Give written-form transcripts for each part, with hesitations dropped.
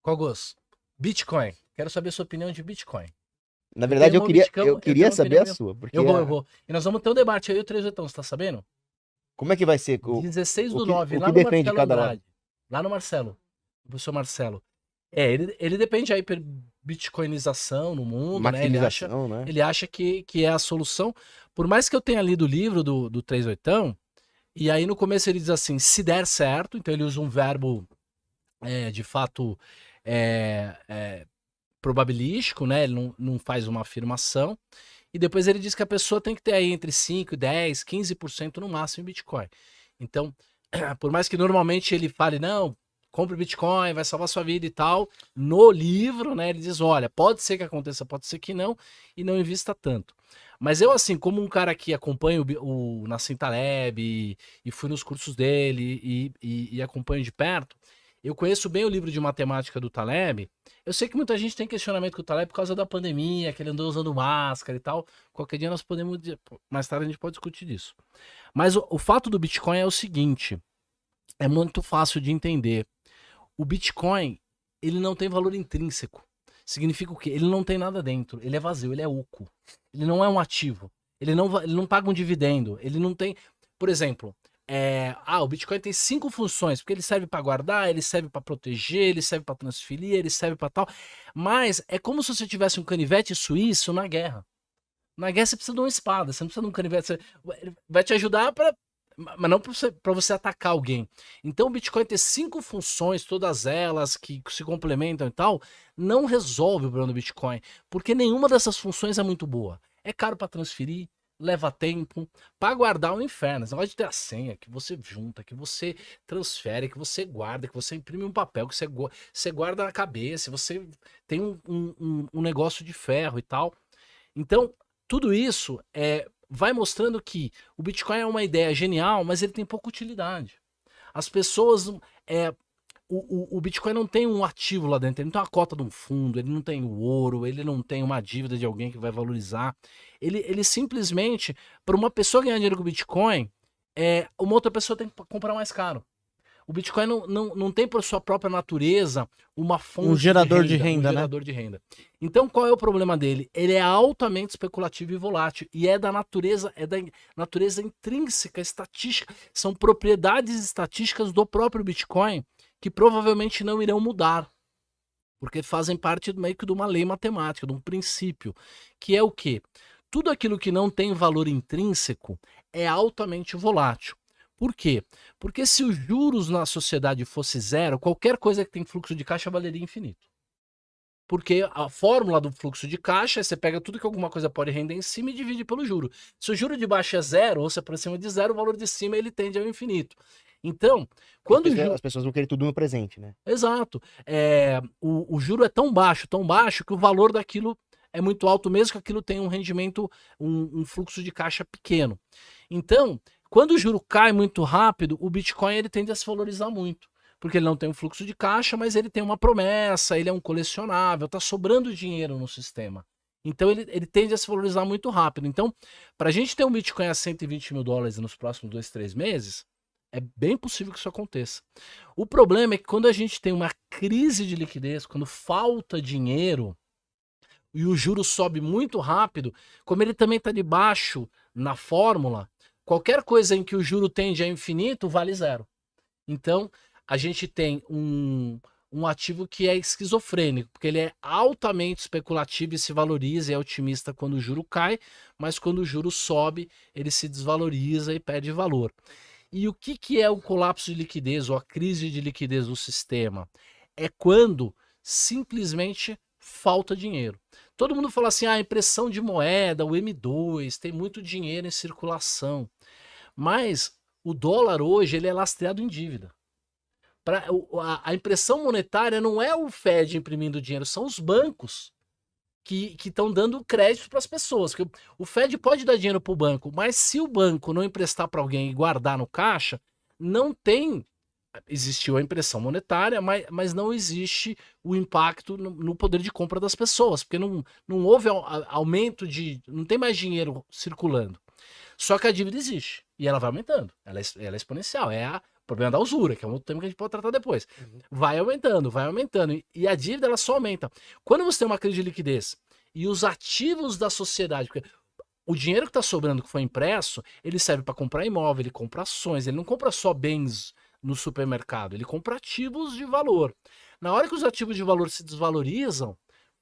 Cogos, Bitcoin. Quero saber a sua opinião de Bitcoin. Na verdade, eu queria saber a sua. Porque eu vou. E nós vamos ter um debate aí, o 3 você tá sabendo? Como é que vai ser? 16/9, o lá que no defende Marcelo cada lado? Andrade. Lá no Marcelo. O professor Marcelo. Ele depende aí por bitcoinização no mundo, né? Maquinização, né? Ele acha que é a solução. Por mais que eu tenha lido o livro do 38, e aí no começo ele diz assim, se der certo, então ele usa um verbo de fato probabilístico, né? Ele não faz uma afirmação. E depois ele diz que a pessoa tem que ter aí entre 5, 10, 15% no máximo em Bitcoin. Então, por mais que normalmente ele fale, não, compre Bitcoin, vai salvar sua vida e tal, no livro, né, ele diz, olha, pode ser que aconteça, pode ser que não, e não invista tanto. Mas eu, assim, como um cara que acompanha o Nassim Taleb e fui nos cursos dele e acompanho de perto, eu conheço bem o livro de matemática do Taleb. Eu sei que muita gente tem questionamento com o Taleb por causa da pandemia, que ele andou usando máscara e tal. Qualquer dia nós podemos, mais tarde a gente pode discutir disso. Mas o fato do Bitcoin é o seguinte, é muito fácil de entender. O Bitcoin, ele não tem valor intrínseco. Significa o quê? Ele não tem nada dentro, ele é vazio, ele é oco. Ele não é um ativo. Ele não paga um dividendo, ele não tem... Por exemplo, o Bitcoin tem 5 funções, porque ele serve para guardar, ele serve para proteger, ele serve para transferir, ele serve para tal. Mas é como se você tivesse um canivete suíço na guerra. Na guerra você precisa de uma espada, você não precisa de um canivete. Ele vai te ajudar mas não para você atacar alguém. Então o Bitcoin ter 5 funções, todas elas que se complementam e tal, não resolve o problema do Bitcoin, porque nenhuma dessas funções é muito boa. É caro para transferir, leva tempo, para guardar o inferno. Você pode ter a senha que você junta, que você transfere, que você guarda, que você imprime um papel, que você guarda na cabeça, você tem um negócio de ferro e tal. Então, tudo isso vai mostrando que o Bitcoin é uma ideia genial, mas ele tem pouca utilidade. As pessoas... o Bitcoin não tem um ativo lá dentro, ele não tem uma cota de um fundo, ele não tem o ouro, ele não tem uma dívida de alguém que vai valorizar. Ele simplesmente, para uma pessoa ganhar dinheiro com o Bitcoin, uma outra pessoa tem que comprar mais caro. O Bitcoin não tem por sua própria natureza uma fonte de renda, um gerador de renda. Então qual é o problema dele? Ele é altamente especulativo e volátil e é da natureza intrínseca, estatística, são propriedades estatísticas do próprio Bitcoin que provavelmente não irão mudar, porque fazem parte meio que de uma lei matemática, de um princípio, que é o quê? Tudo aquilo que não tem valor intrínseco é altamente volátil. Por quê? Porque se os juros na sociedade fosse zero, qualquer coisa que tem fluxo de caixa valeria infinito. Porque a fórmula do fluxo de caixa é você pega tudo que alguma coisa pode render em cima e divide pelo juro. Se o juro de baixo é zero, ou se aproxima de zero, o valor de cima ele tende ao infinito. Então, quando as pessoas vão querer tudo no presente, né? Exato. O juro é tão baixo, que o valor daquilo é muito alto, mesmo que aquilo tenha um rendimento, um fluxo de caixa pequeno. Então, quando o juro cai muito rápido, o Bitcoin ele tende a se valorizar muito. Porque ele não tem um fluxo de caixa, mas ele tem uma promessa, ele é um colecionável, está sobrando dinheiro no sistema. Então ele tende a se valorizar muito rápido. Então, para a gente ter um Bitcoin a 120 mil dólares nos próximos 2, 3 meses, é bem possível que isso aconteça. O problema é que quando a gente tem uma crise de liquidez, quando falta dinheiro e o juro sobe muito rápido, como ele também está de baixo na fórmula, qualquer coisa em que o juro tende a infinito vale zero. Então, a gente tem um ativo que é esquizofrênico, porque ele é altamente especulativo e se valoriza e é otimista quando o juro cai, mas quando o juro sobe, ele se desvaloriza e perde valor. E o que é o colapso de liquidez ou a crise de liquidez do sistema? É quando simplesmente falta dinheiro. Todo mundo fala assim, a impressão de moeda, o M2, tem muito dinheiro em circulação. Mas o dólar hoje ele é lastreado em dívida. A impressão monetária não é o Fed imprimindo dinheiro, são os bancos que estão dando crédito para as pessoas. Porque o Fed pode dar dinheiro para o banco, mas se o banco não emprestar para alguém e guardar no caixa, não tem... Existiu a impressão monetária, mas não existe o impacto no poder de compra das pessoas, porque não houve aumento de... Não tem mais dinheiro circulando. Só que a dívida existe e ela vai aumentando. Ela é exponencial. problema da usura, que é um outro tema que a gente pode tratar depois. Vai aumentando. E a dívida, ela só aumenta. Quando você tem uma crise de liquidez e os ativos da sociedade, porque o dinheiro que está sobrando, que foi impresso, ele serve para comprar imóvel, ele compra ações, ele não compra só bens no supermercado, ele compra ativos de valor. Na hora que os ativos de valor se desvalorizam,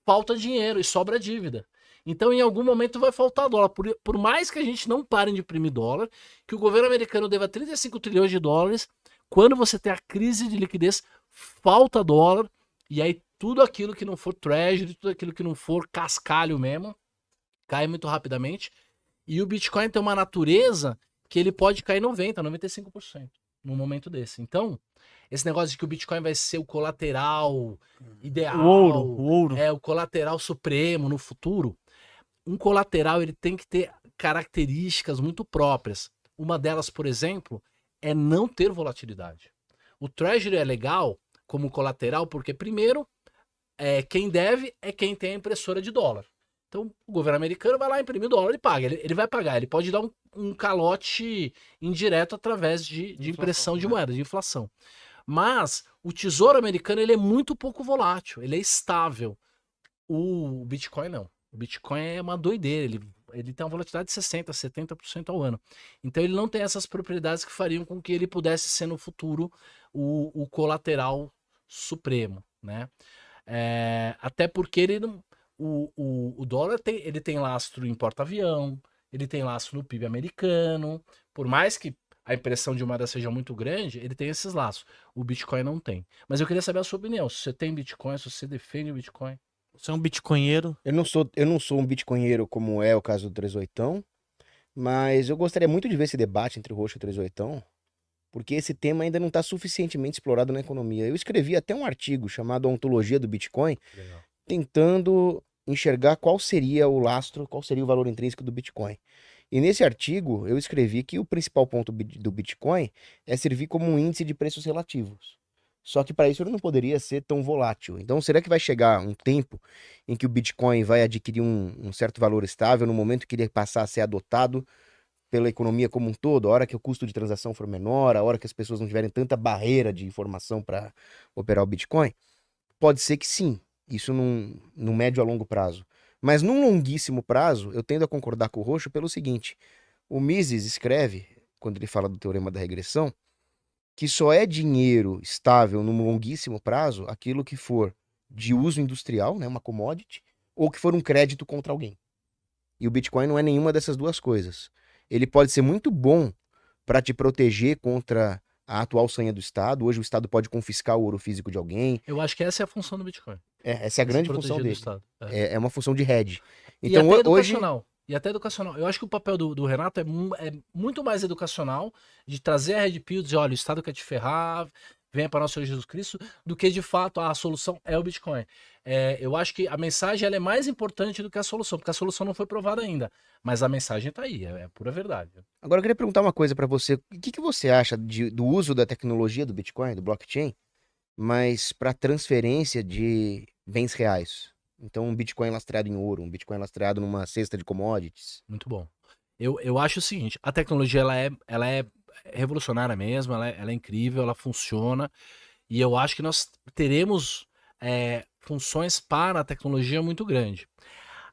falta dinheiro e sobra dívida. Então, em algum momento vai faltar dólar. Por mais que a gente não pare de imprimir dólar, que o governo americano deva 35 trilhões de dólares, quando você tem a crise de liquidez, falta dólar, e aí tudo aquilo que não for treasury, tudo aquilo que não for cascalho mesmo, cai muito rapidamente. E o Bitcoin tem uma natureza que ele pode cair 90%, 95% num momento desse. Então, esse negócio de que o Bitcoin vai ser o colateral ideal, o ouro. o colateral supremo no futuro, um colateral ele tem que ter características muito próprias. Uma delas, por exemplo, é não ter volatilidade. O Treasury é legal como colateral porque, primeiro, quem deve é quem tem a impressora de dólar. Então, o governo americano vai lá imprimir dólar e paga. Ele vai pagar, ele pode dar um calote indireto através de impressão de moeda, de inflação. Mas o Tesouro americano ele é muito pouco volátil, ele é estável. O Bitcoin não. O Bitcoin é uma doideira, ele tem uma volatilidade de 60%, 70% ao ano. Então ele não tem essas propriedades que fariam com que ele pudesse ser no futuro o colateral supremo, né? Até porque ele não, o dólar ele tem lastro em porta-avião, ele tem lastro no PIB americano, por mais que a impressão de moeda seja muito grande, ele tem esses laços. O Bitcoin não tem. Mas eu queria saber a sua opinião. Se você tem Bitcoin, se você defende o Bitcoin. Você é um bitcoinheiro? Eu não sou um bitcoinheiro como é o caso do 38, mas eu gostaria muito de ver esse debate entre o Roxo e o 38, porque esse tema ainda não está suficientemente explorado na economia. Eu escrevi até um artigo chamado A Ontologia do Bitcoin, tentando enxergar qual seria o lastro, qual seria o valor intrínseco do Bitcoin. E nesse artigo eu escrevi que o principal ponto do Bitcoin é servir como um índice de preços relativos. Só que para isso ele não poderia ser tão volátil. Então, será que vai chegar um tempo em que o Bitcoin vai adquirir um certo valor estável no momento que ele passar a ser adotado pela economia como um todo? A hora que o custo de transação for menor, a hora que as pessoas não tiverem tanta barreira de informação para operar o Bitcoin? Pode ser que sim, isso no médio a longo prazo. Mas num longuíssimo prazo, eu tendo a concordar com o Roxo pelo seguinte: o Mises escreve, quando ele fala do teorema da regressão, que só é dinheiro estável num longuíssimo prazo aquilo que for de uso industrial, né, uma commodity, ou que for um crédito contra alguém. E o Bitcoin não é nenhuma dessas duas coisas. Ele pode ser muito bom para te proteger contra a atual sanha do Estado. Hoje o Estado pode confiscar o ouro físico de alguém. Eu acho que essa é a função do Bitcoin. Essa é a grande função dele. É uma função de hedge. Então, e até educacional. E até educacional. Eu acho que o papel do Renato é muito mais educacional, de trazer a Red Pill, dizer, olha, o Estado quer te ferrar, venha para o nosso Senhor Jesus Cristo, do que de fato a solução é o Bitcoin. Eu acho que a mensagem ela é mais importante do que a solução, porque a solução não foi provada ainda. Mas a mensagem está aí, é pura verdade. Agora eu queria perguntar uma coisa para você. O que você acha do uso da tecnologia do Bitcoin, do blockchain, mas para transferência de bens reais? Então, um Bitcoin lastreado em ouro, um Bitcoin lastreado numa cesta de commodities. Muito bom. Eu acho o seguinte, a tecnologia ela é revolucionária mesmo, ela é incrível, ela funciona, e eu acho que nós teremos funções para a tecnologia muito grande.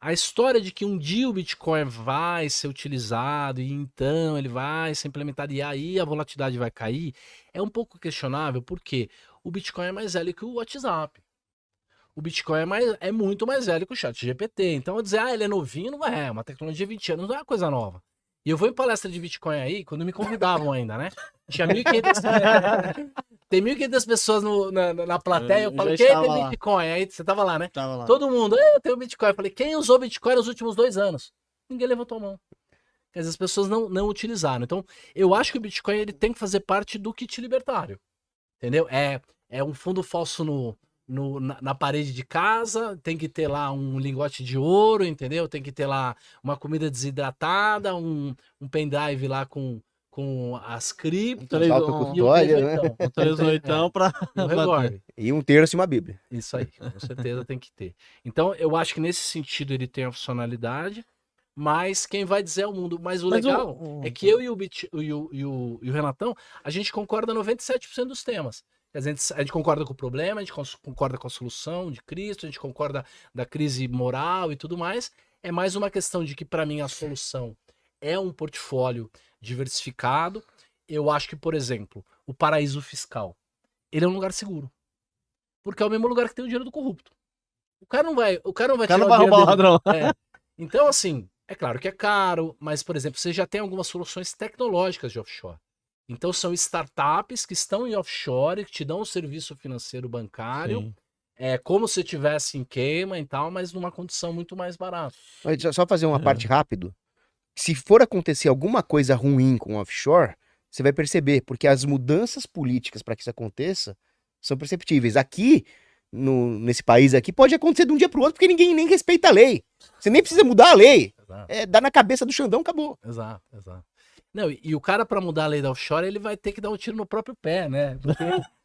A história de que um dia o Bitcoin vai ser utilizado e então ele vai ser implementado e aí a volatilidade vai cair, é um pouco questionável, porque o Bitcoin é mais velho que o WhatsApp. O Bitcoin é muito mais velho que o ChatGPT. Então, eu dizer, ele é novinho, não é uma tecnologia de 20 anos, não é uma coisa nova. E eu vou em palestra de Bitcoin aí, quando me convidavam ainda, né? Tinha 1.500... Tem 1.500 pessoas na plateia, eu falei, quem tem Bitcoin? Aí você tava lá, né? Tava lá. Todo mundo, eu tenho Bitcoin. Eu falei, quem usou Bitcoin nos últimos 2 anos? Ninguém levantou a mão. Quer dizer, as pessoas não utilizaram. Então, eu acho que o Bitcoin ele tem que fazer parte do kit libertário. Entendeu? É um fundo falso na parede de casa, tem que ter lá um lingote de ouro, entendeu? Tem que ter lá uma comida desidratada, um pendrive lá com as criptos, um 38 para e um terço e uma Bíblia. Isso aí, com certeza tem que ter. Então, eu acho que nesse sentido ele tem a funcionalidade. mas quem vai dizer é o mundo. Mas o legal é que eu e o Renatão, a gente concorda 97% dos temas. A gente concorda com o problema, a gente concorda com a solução de Cristo, a gente concorda da crise moral e tudo mais. É mais uma questão de que, para mim, a solução é um portfólio diversificado. Eu acho que, por exemplo, o paraíso fiscal, ele é um lugar seguro. Porque é o mesmo lugar que tem o dinheiro do corrupto. O cara não vai tirar o dinheiro roubar o dele. ladrão. Então, assim, é claro que é caro, mas, por exemplo, você já tem algumas soluções tecnológicas de offshore. Então, são startups que estão em offshore, que te dão um serviço financeiro bancário, Sim. como se tivesse em Cayman e tal, mas numa condição muito mais barata. Só fazer uma parte rápido. Se for acontecer alguma coisa ruim com o offshore, você vai perceber, porque as mudanças políticas para que isso aconteça são perceptíveis. Aqui, nesse país aqui, pode acontecer de um dia para o outro, porque ninguém nem respeita a lei. Você nem precisa mudar a lei. Dá na cabeça do Xandão, acabou. Exato. Não, e o cara, para mudar a lei da offshore, ele vai ter que dar um tiro no próprio pé, né? Porque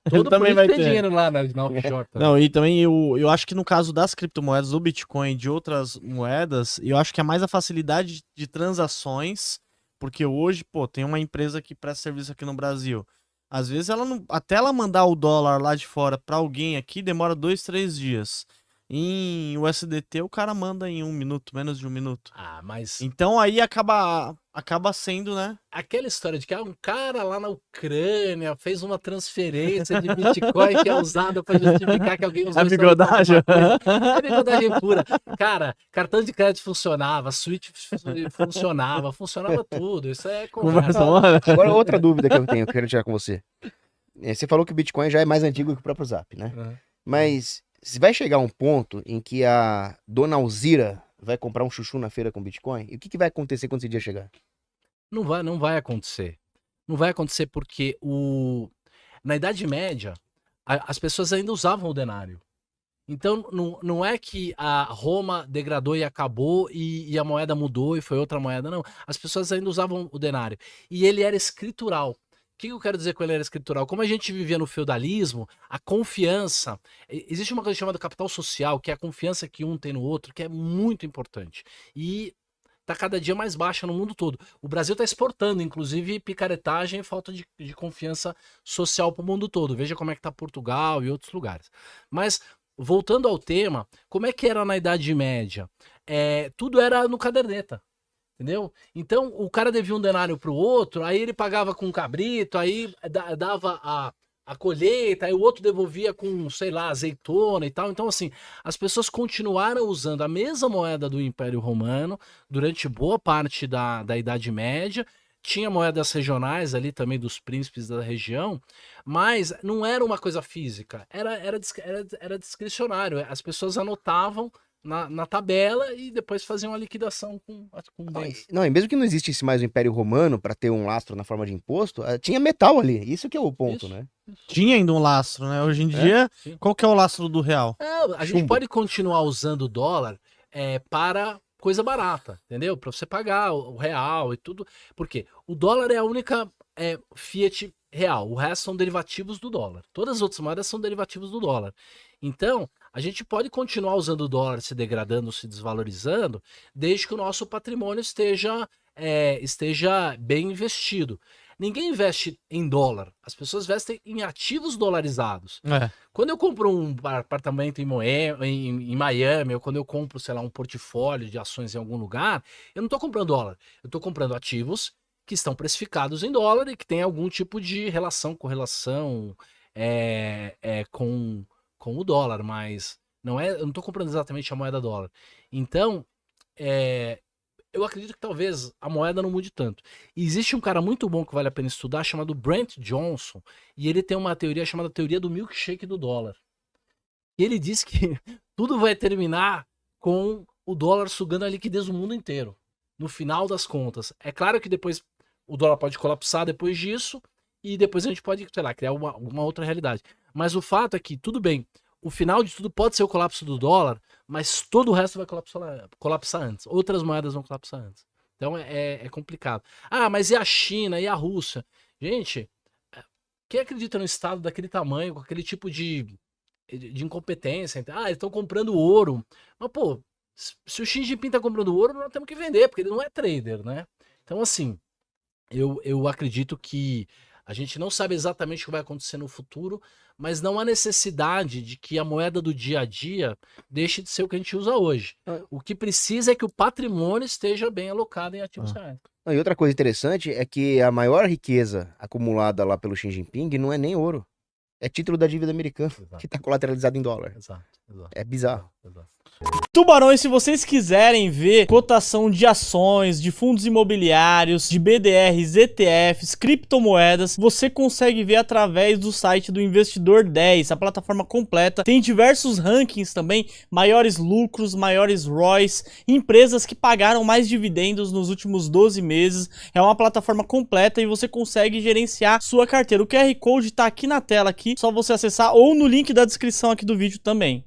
todo também vai tem ter dinheiro lá na offshore. Também. Não, e também eu acho que no caso das criptomoedas, do Bitcoin e de outras moedas, eu acho que é mais a facilidade de transações, porque hoje, pô, tem uma empresa que presta serviço aqui no Brasil. Às vezes até ela mandar o dólar lá de fora para alguém aqui demora 2, 3 dias. Em USDT o cara manda em 1 minuto, menos de 1 minuto. Mas... Então aí acaba sendo, né? Aquela história de que um cara lá na Ucrânia fez uma transferência de Bitcoin que é usada para justificar que alguém usou a bigodagem. É bigodagem pura. Cara, cartão de crédito funcionava, Switch funcionava tudo. Isso é conversa. Agora, outra dúvida que eu tenho, que eu quero tirar com você. Você falou que o Bitcoin já é mais antigo que o próprio Zap, né? Mas se vai chegar um ponto em que a dona Alzira vai comprar um chuchu na feira com Bitcoin, e o que vai acontecer quando esse dia chegar? Não vai acontecer. Não vai acontecer porque na Idade Média, as pessoas ainda usavam o denário. Então, não é que a Roma degradou e acabou e a moeda mudou e foi outra moeda, não. As pessoas ainda usavam o denário. E ele era escritural. O que eu quero dizer com ele era escritural? Como a gente vivia no feudalismo, a confiança... Existe uma coisa chamada capital social, que é a confiança que um tem no outro, que é muito importante. E está cada dia mais baixa no mundo todo. O Brasil está exportando, inclusive, picaretagem e falta de confiança social para o mundo todo. Veja como é que está Portugal e outros lugares. Mas, voltando ao tema, como é que era na Idade Média? Tudo era no caderneta. Entendeu? Então, o cara devia um denário pro outro, aí ele pagava com um cabrito, aí dava a colheita, aí o outro devolvia com, sei lá, azeitona e tal. Então, assim, as pessoas continuaram usando a mesma moeda do Império Romano durante boa parte da Idade Média. Tinha moedas regionais ali também dos príncipes da região, mas não era uma coisa física, era discricionário. As pessoas anotavam na tabela e depois faziam a liquidação com bens. Não, e mesmo que não existisse mais o Império Romano para ter um lastro na forma de imposto, tinha metal ali. Isso que é o ponto, né? Tinha ainda um lastro, né? Hoje em dia, qual que é o lastro do real? A gente pode continuar usando o dólar para coisa barata, entendeu? Para você pagar o real e tudo. Por quê? O dólar é a única fiat real. O resto são derivativos do dólar. Todas as outras moedas são derivativos do dólar. Então, a gente pode continuar usando o dólar se degradando, se desvalorizando, desde que o nosso patrimônio esteja bem investido. Ninguém investe em dólar. As pessoas investem em ativos dolarizados. Quando eu compro um apartamento em Miami, ou quando eu compro, sei lá, um portfólio de ações em algum lugar, eu não estou comprando dólar. Eu estou comprando ativos que estão precificados em dólar e que tem algum tipo de correlação com o dólar, mas eu não estou comprando exatamente a moeda dólar. Então, eu acredito que talvez a moeda não mude tanto. E existe um cara muito bom que vale a pena estudar, chamado Brent Johnson, e ele tem uma teoria chamada teoria do milkshake do dólar. E ele diz que tudo vai terminar com o dólar sugando a liquidez do mundo inteiro, no final das contas. É claro que depois o dólar pode colapsar depois disso, e depois a gente pode, sei lá, criar uma outra realidade. Mas o fato é que, tudo bem, o final de tudo pode ser o colapso do dólar, mas todo o resto vai colapsar antes. Outras moedas vão colapsar antes. Então é complicado. Mas e a China e a Rússia? Gente, quem acredita no Estado daquele tamanho, com aquele tipo de incompetência? Eles estão comprando ouro. Mas, pô, Se o Xi Jinping tá comprando ouro, nós temos que vender, porque ele não é trader, né? Então, assim, eu acredito que a gente não sabe exatamente o que vai acontecer no futuro, mas não há necessidade de que a moeda do dia a dia deixe de ser o que a gente usa hoje. O que precisa é que o patrimônio esteja bem alocado em ativos reais. E outra coisa interessante é que a maior riqueza acumulada lá pelo Xi Jinping não é nem ouro. É título da dívida americana, que está colateralizado em dólar. Exato. É bizarro. Tubarões, se vocês quiserem ver cotação de ações, de fundos imobiliários, de BDRs, ETFs, criptomoedas, você consegue ver através do site do Investidor 10, a plataforma completa. Tem diversos rankings também, maiores lucros, maiores ROIs, empresas que pagaram mais dividendos nos últimos 12 meses. É uma plataforma completa e você consegue gerenciar sua carteira. O QR Code tá aqui na tela, aqui, só você acessar ou no link da descrição aqui do vídeo também.